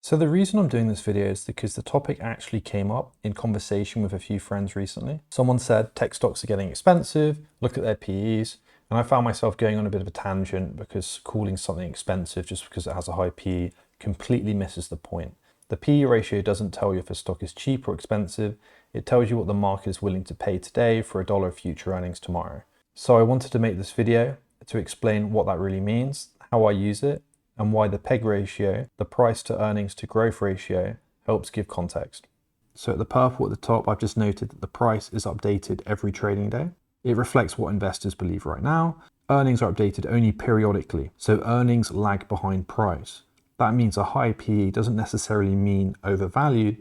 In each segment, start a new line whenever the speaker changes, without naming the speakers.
So the reason I'm doing this video is because the topic actually came up in conversation with a few friends recently. Someone said tech stocks are getting expensive, look at their PEs, and I found myself going on a bit of a tangent because calling something expensive just because it has a high PE completely misses the point. The PE ratio doesn't tell you if a stock is cheap or expensive, it tells you what the market is willing to pay today for $1 of future earnings tomorrow. So I wanted to make this video to explain what that really means, how I use it, and why the PEG ratio, the price to earnings to growth ratio, helps give context. So at the purple at the top, I've just noted that the price is updated every trading day. It reflects what investors believe right now. Earnings are updated only periodically, so earnings lag behind price. That means a high PE doesn't necessarily mean overvalued.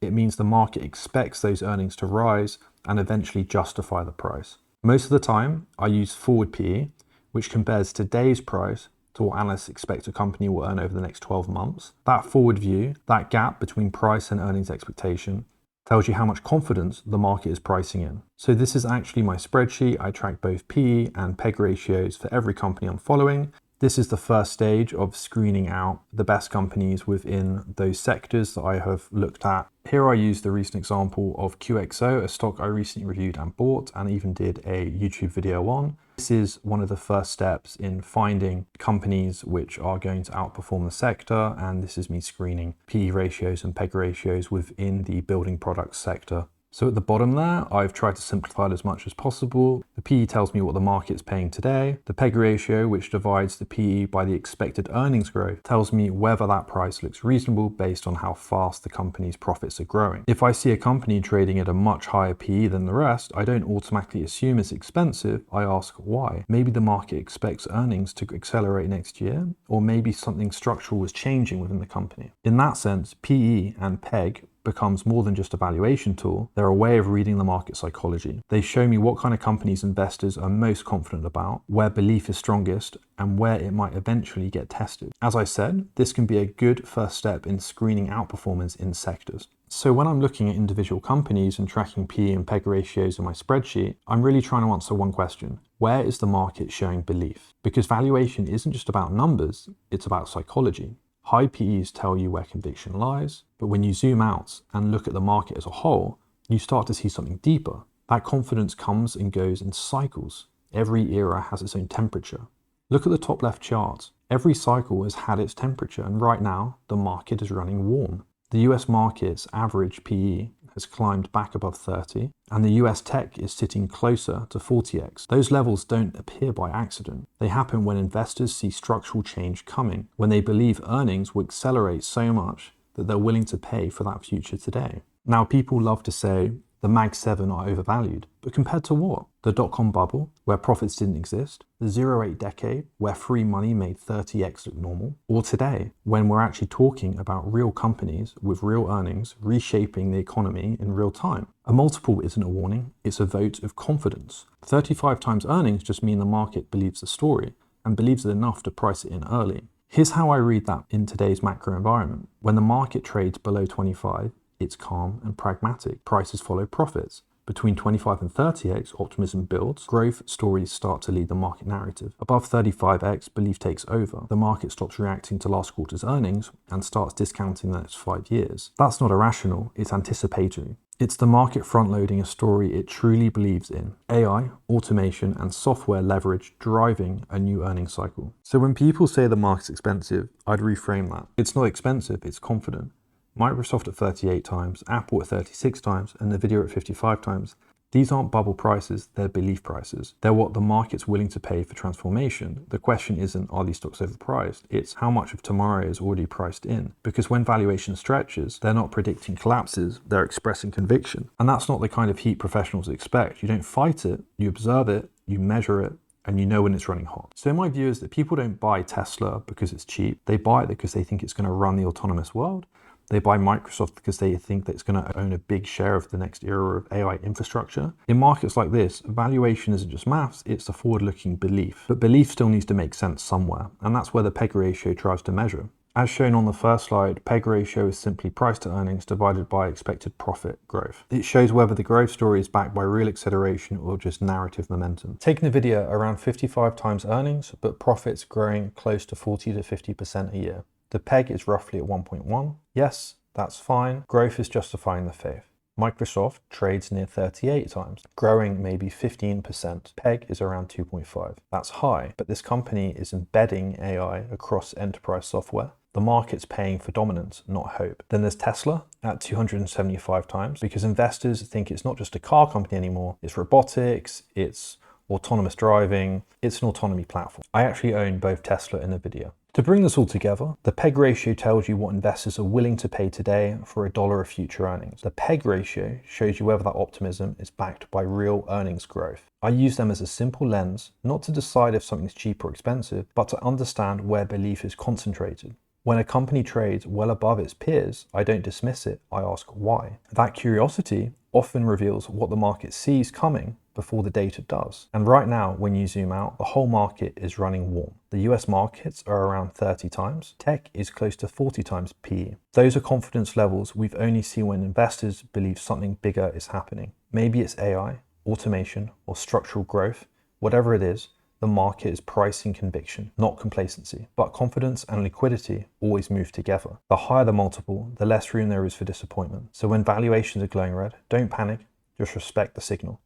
It means the market expects those earnings to rise and eventually justify the price. Most of the time, I use forward PE, which compares today's price to what analysts expect a company will earn over the next 12 months. That forward view, that gap between price and earnings expectation, tells you how much confidence the market is pricing in. So this is actually my spreadsheet. I track both PE and PEG ratios for every company I'm following. This is the first stage of screening out the best companies within those sectors that I have looked at. Here I use the recent example of QXO, a stock I recently reviewed and bought and even did a YouTube video on. This is one of the first steps in finding companies which are going to outperform the sector, and this is me screening PE ratios and PEG ratios within the building products sector. So at the bottom there, I've tried to simplify it as much as possible. The PE tells me what the market's paying today. The PEG ratio, which divides the PE by the expected earnings growth, tells me whether that price looks reasonable based on how fast the company's profits are growing. If I see a company trading at a much higher PE than the rest, I don't automatically assume it's expensive. I ask why. Maybe the market expects earnings to accelerate next year, or maybe something structural was changing within the company. In that sense, PE and PEG becomes more than just a valuation tool. They're a way of reading the market psychology. They show me what kind of companies investors are most confident about, where belief is strongest, and where it might eventually get tested. As I said, this can be a good first step in screening outperformance in sectors. So when I'm looking at individual companies and tracking PE and PEG ratios in my spreadsheet, I'm really trying to answer one question. Where is the market showing belief? Because valuation isn't just about numbers, it's about psychology. High PEs tell you where conviction lies, but when you zoom out and look at the market as a whole, you start to see something deeper. That confidence comes and goes in cycles. Every era has its own temperature. Look at the top left chart. Every cycle has had its temperature, and right now, the market is running warm. The US market's average PE has climbed back above 30, and the US tech is sitting closer to 40x. Those levels don't appear by accident. They happen when investors see structural change coming, when they believe earnings will accelerate so much that they're willing to pay for that future today. Now, people love to say the Mag 7 are overvalued, but compared to what? The dot-com bubble, where profits didn't exist, the 0-8 decade, where free money made 30x look normal, or today, when we're actually talking about real companies with real earnings reshaping the economy in real time. A multiple isn't a warning, it's a vote of confidence. 35 times earnings just mean the market believes the story, and believes it enough to price it in early. Here's how I read that in today's macro environment. When the market trades below 25, it's calm and pragmatic. Prices follow profits. Between 25 and 30x, optimism builds. Growth stories start to lead the market narrative. Above 35x, belief takes over. The market stops reacting to last quarter's earnings and starts discounting the next 5 years. That's not irrational, it's anticipatory. It's the market front-loading a story it truly believes in. AI, automation, and software leverage driving a new earnings cycle. So when people say the market's expensive, I'd reframe that. It's not expensive, it's confident. Microsoft at 38 times, Apple at 36 times, and Nvidia at 55 times. These aren't bubble prices, they're belief prices. They're what the market's willing to pay for transformation. The question isn't, are these stocks overpriced? It's how much of tomorrow is already priced in. Because when valuation stretches, they're not predicting collapses, they're expressing conviction. And that's not the kind of heat professionals expect. You don't fight it, you observe it, you measure it, and you know when it's running hot. So my view is that people don't buy Tesla because it's cheap. They buy it because they think it's going to run the autonomous world. They buy Microsoft because they think that it's going to own a big share of the next era of AI infrastructure. In markets like this, valuation isn't just maths, it's a forward-looking belief. But belief still needs to make sense somewhere, and that's where the PEG ratio tries to measure. As shown on the first slide, PEG ratio is simply price to earnings divided by expected profit growth. It shows whether the growth story is backed by real acceleration or just narrative momentum. Take Nvidia around 55 times earnings, but profits growing close to 40 to 50% a year. The PEG is roughly at 1.1. Yes, that's fine. Growth is justifying the faith. Microsoft trades near 38 times, growing maybe 15%. PEG is around 2.5. That's high, but this company is embedding AI across enterprise software. The market's paying for dominance, not hope. Then there's Tesla at 275 times, because investors think it's not just a car company anymore, it's robotics, it's autonomous driving, it's an autonomy platform. I actually own both Tesla and Nvidia. To bring this all together, the PEG ratio tells you what investors are willing to pay today for a dollar of future earnings. The PEG ratio shows you whether that optimism is backed by real earnings growth. I use them as a simple lens, not to decide if something's cheap or expensive, but to understand where belief is concentrated. When a company trades well above its peers, I don't dismiss it, I ask why. That curiosity often reveals what the market sees coming before the data does. And right now, when you zoom out, the whole market is running warm. The US markets are around 30 times. Tech is close to 40 times PE. Those are confidence levels we've only seen when investors believe something bigger is happening. Maybe it's AI, automation, or structural growth. Whatever it is, the market is pricing conviction, not complacency. But confidence and liquidity always move together. The higher the multiple, the less room there is for disappointment. So when valuations are glowing red, don't panic, just respect the signal.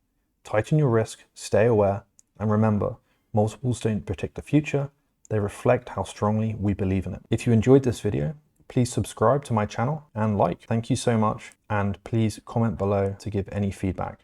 Tighten your risk, stay aware, and remember, multiples don't predict the future, they reflect how strongly we believe in it. If you enjoyed this video, please subscribe to my channel and like. Thank you so much, and please comment below to give any feedback.